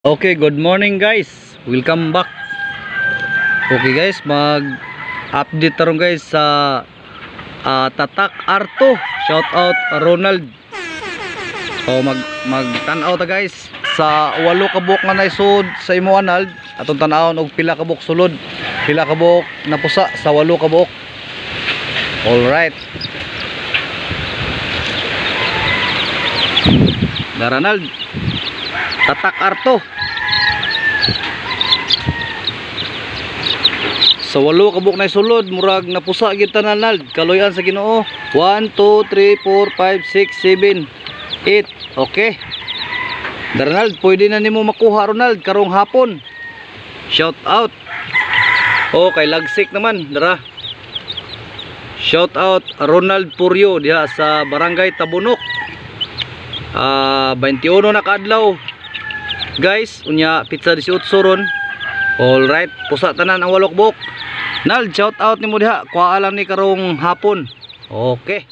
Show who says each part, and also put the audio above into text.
Speaker 1: Okay, good morning guys. Welcome back. Okay guys, mag-update taron guys sa Tatak Arto. Shout out Ronald. So mag-tanaw ta guys sa 8 ka buok nga naisud sa imo Arnold. Atong tan-awon og pila ka buok sulod. Pila ka buok napusa sa 8 ka buok. All right. Ronald. Tatak Arto. Sa 8 ka buok na sulod, murag napusa gyud tanan Nald. Kaloyan sa Ginoo. 1 2 3 4 5 6 7 8. Okay. Ronald, pwede na nimo makuha Ronald karong hapon. Shout out. Oh, kay Lagsik naman, dara. Shout out Ronald Purio diha sa Barangay Tabunok. 21 na kaadlaw. Guys, unya pizza 18 ron. All right, pusa tanan ang 8 ka buok. Nald, shout out nimo diha. Kuha lang ni karong hapon. Okay.